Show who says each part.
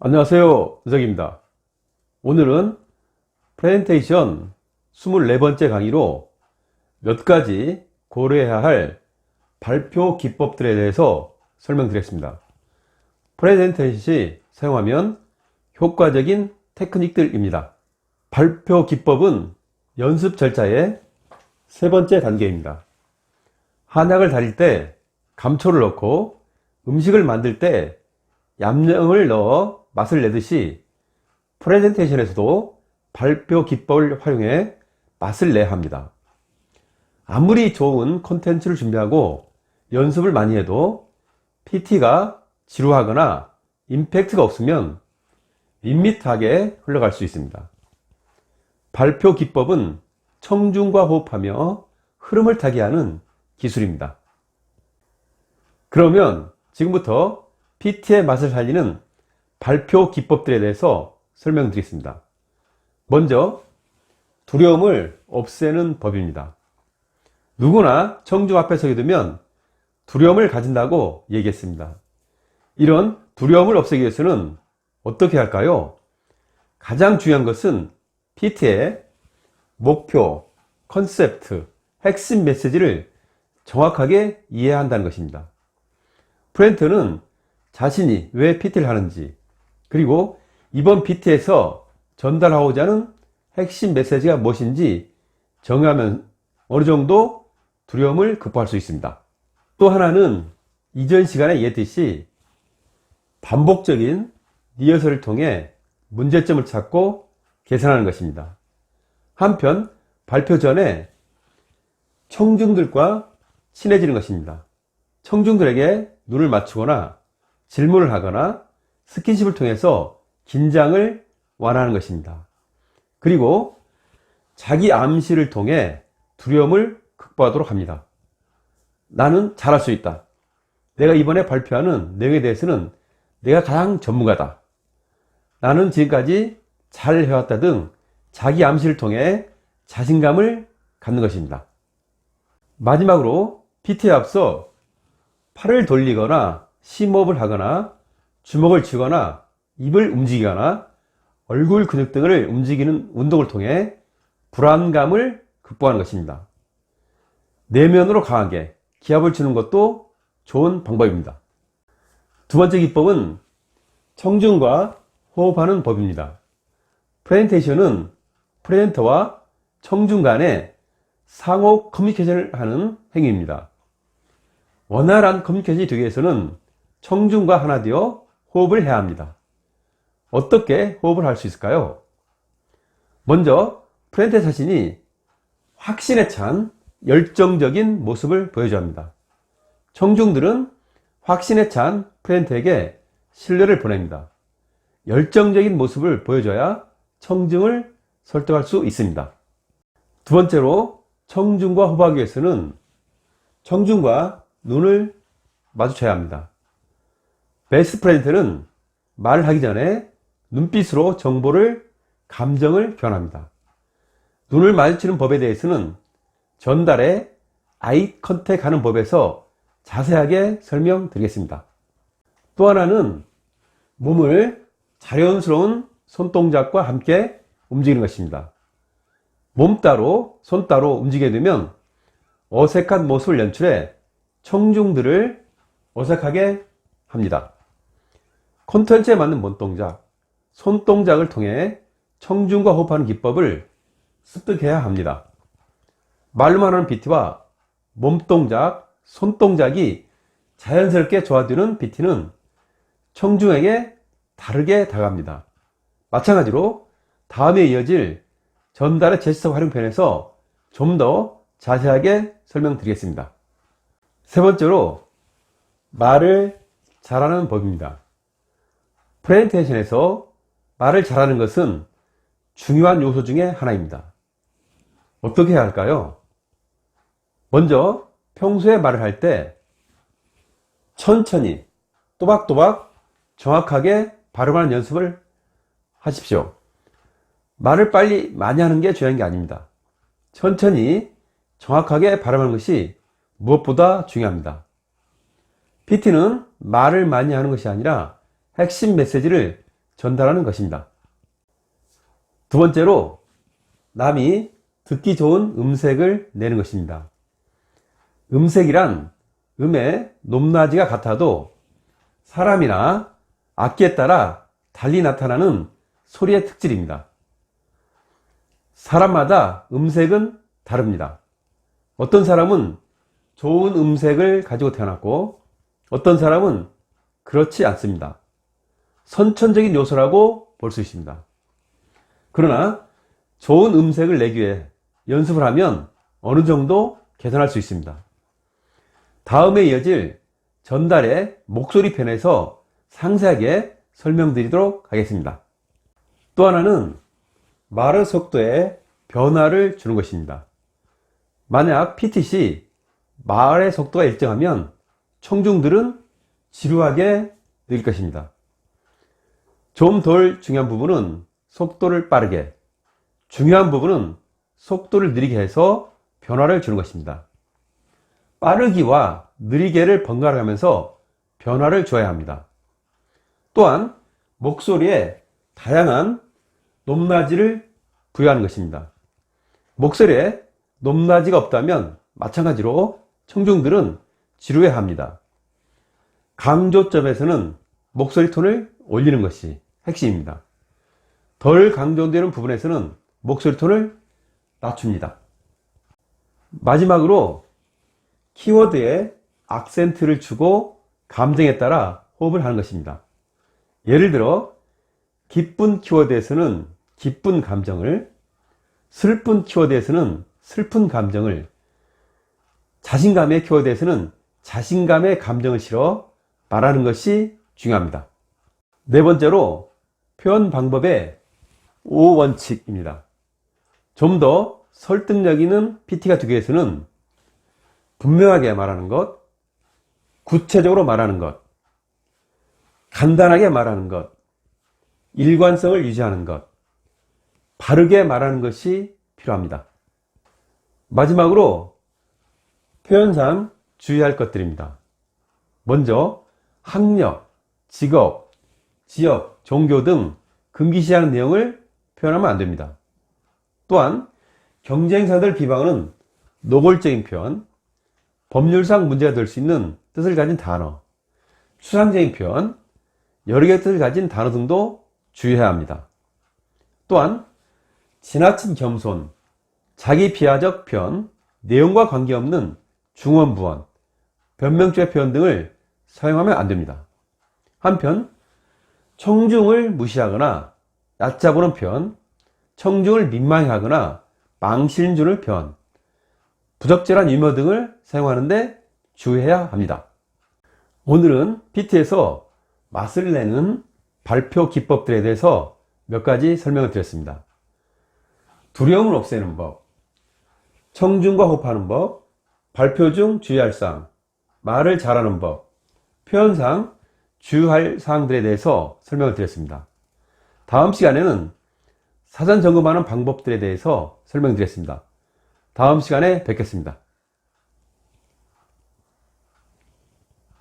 Speaker 1: 안녕하세요, 유석입니다. 오늘은 프레젠테이션 24번째 강의로 몇 가지 고려해야 할 발표 기법들에 대해서 설명드리겠습니다. 프레젠테이션 시 사용하면 효과적인 테크닉들입니다. 발표 기법은 연습 절차의 세 번째 단계입니다. 한약을 다릴 때 감초를 넣고 음식을 만들 때 얌령을 넣어 맛을 내듯이 프레젠테이션에서도 발표 기법을 활용해 맛을 내야 합니다. 아무리 좋은 콘텐츠를 준비하고 연습을 많이 해도 PT가 지루하거나 임팩트가 없으면 밋밋하게 흘러갈 수 있습니다. 발표 기법은 청중과 호흡하며 흐름을 타게 하는 기술입니다. 그러면 지금부터 PT의 맛을 살리는 발표 기법들에 대해서 설명드리겠습니다. 먼저 두려움을 없애는 법입니다. 누구나 청중 앞에 서게 되면 두려움을 가진다고 얘기했습니다. 이런 두려움을 없애기 위해서는 어떻게 할까요? 가장 중요한 것은 PT의 목표, 컨셉트, 핵심 메시지를 정확하게 이해한다는 것입니다. 프렌터는 자신이 왜 PT를 하는지, 그리고 이번 PT에서 전달하고자 하는 핵심 메시지가 무엇인지 정하면 어느 정도 두려움을 극복할 수 있습니다. 또 하나는 이전 시간에 얘기했듯이 반복적인 리허설을 통해 문제점을 찾고 개선하는 것입니다. 한편 발표 전에 청중들과 친해지는 것입니다. 청중들에게 눈을 맞추거나 질문을 하거나 스킨십을 통해서 긴장을 완화하는 것입니다. 그리고 자기 암시를 통해 두려움을 극복하도록 합니다. 나는 잘할 수 있다. 내가 이번에 발표하는 내용에 대해서는 내가 가장 전문가다. 나는 지금까지 잘 해왔다 등 자기 암시를 통해 자신감을 갖는 것입니다. 마지막으로 PT에 앞서 팔을 돌리거나 심호흡을 하거나 주먹을 쥐거나 입을 움직이거나 얼굴 근육 등을 움직이는 운동을 통해 불안감을 극복하는 것입니다. 내면으로 강하게 기합을 주는 것도 좋은 방법입니다. 두 번째 기법은 청중과 호흡하는 법입니다. 프레젠테이션은 프레젠터와 청중 간에 상호 커뮤니케이션을 하는 행위입니다. 원활한 커뮤니케이션이 되기 위해서는 청중과 하나 되어 호흡을 해야 합니다. 어떻게 호흡을 할 수 있을까요? 먼저 프렌터 자신이 확신에 찬 열정적인 모습을 보여줘야 합니다. 청중들은 확신에 찬 프렌터에게 신뢰를 보냅니다. 열정적인 모습을 보여줘야 청중을 설득할 수 있습니다. 두 번째로 청중과 호흡하기 위해서는 청중과 눈을 마주쳐야 합니다. 베스트 프레젠터는 말을 하기 전에 눈빛으로 정보를, 감정을 교환합니다. 눈을 마주치는 법에 대해서는 전달에 아이 컨택 하는 법에서 자세하게 설명드리겠습니다. 또 하나는 몸을 자연스러운 손동작과 함께 움직이는 것입니다. 몸 따로, 손 따로 움직이게 되면 어색한 모습을 연출해 청중들을 어색하게 합니다. 콘텐츠에 맞는 몸동작, 손동작을 통해 청중과 호흡하는 기법을 습득해야 합니다. 말로만 하는 PT와 몸동작, 손동작이 자연스럽게 조화되는 PT는 청중에게 다르게 다가갑니다. 마찬가지로 다음에 이어질 전달의 제스처 활용 편에서 좀 더 자세하게 설명드리겠습니다. 세 번째로 말을 잘하는 법입니다. 프레젠테이션에서 말을 잘하는 것은 중요한 요소 중에 하나입니다. 어떻게 해야 할까요? 먼저 평소에 말을 할 때 천천히 또박또박 정확하게 발음하는 연습을 하십시오. 말을 빨리 많이 하는 게 중요한 게 아닙니다. 천천히 정확하게 발음하는 것이 무엇보다 중요합니다. PT는 말을 많이 하는 것이 아니라 핵심 메시지를 전달하는 것입니다. 두 번째로, 남이 듣기 좋은 음색을 내는 것입니다. 음색이란 음의 높낮이가 같아도 사람이나 악기에 따라 달리 나타나는 소리의 특질입니다. 사람마다 음색은 다릅니다. 어떤 사람은 좋은 음색을 가지고 태어났고 어떤 사람은 그렇지 않습니다. 선천적인 요소라고 볼 수 있습니다. 그러나 좋은 음색을 내기 위해 연습을 하면 어느 정도 개선할 수 있습니다. 다음에 이어질 전달의 목소리 편에서 상세하게 설명드리도록 하겠습니다. 또 하나는 말의 속도에 변화를 주는 것입니다. 만약 PT 말의 속도가 일정하면 청중들은 지루하게 느낄 것입니다. 좀 덜 중요한 부분은 속도를 빠르게, 중요한 부분은 속도를 느리게 해서 변화를 주는 것입니다. 빠르기와 느리게를 번갈아 가면서 변화를 줘야 합니다. 또한 목소리에 다양한 높낮이를 부여하는 것입니다. 목소리에 높낮이가 없다면 마찬가지로 청중들은 지루해 합니다. 강조점에서는 목소리 톤을 올리는 것이 핵심입니다. 덜 강조되는 부분에서는 목소리 톤을 낮춥니다. 마지막으로 키워드에 악센트를 주고 감정에 따라 호흡을 하는 것입니다. 예를 들어 기쁜 키워드에서는 기쁜 감정을, 슬픈 키워드에서는 슬픈 감정을, 자신감의 키워드에서는 자신감의 감정을 실어 말하는 것이 중요합니다. 네 번째로 표현 방법의 5원칙입니다. 좀 더 설득력 있는 PT가 되기 위해서는 분명하게 말하는 것, 구체적으로 말하는 것, 간단하게 말하는 것, 일관성을 유지하는 것, 바르게 말하는 것이 필요합니다. 마지막으로 표현상 주의할 것들입니다. 먼저 학력, 직업, 지역, 종교 등 금기시하는 내용을 표현하면 안 됩니다. 또한 경쟁사들 비방하는 노골적인 표현, 법률상 문제가 될 수 있는 뜻을 가진 단어, 추상적인 표현, 여러 개의 뜻을 가진 단어 등도 주의해야 합니다. 또한 지나친 겸손, 자기 비하적 표현, 내용과 관계없는 중언부언, 변명조의 표현 등을 사용하면 안 됩니다. 한편 청중을 무시하거나 얕잡아보는 표현, 청중을 민망해하거나 망신 주는 표현, 부적절한 유머 등을 사용하는데 주의해야 합니다. 오늘은 PT에서 맛을 내는 발표 기법들에 대해서 몇 가지 설명을 드렸습니다. 두려움을 없애는 법, 청중과 호흡하는 법, 발표 중 주의할 사항, 말을 잘하는 법, 표현상 주의할 사항들에 대해서 설명을 드렸습니다. 다음 시간에는 사전 점검하는 방법들에 대해서 설명드렸습니다. 다음 시간에 뵙겠습니다.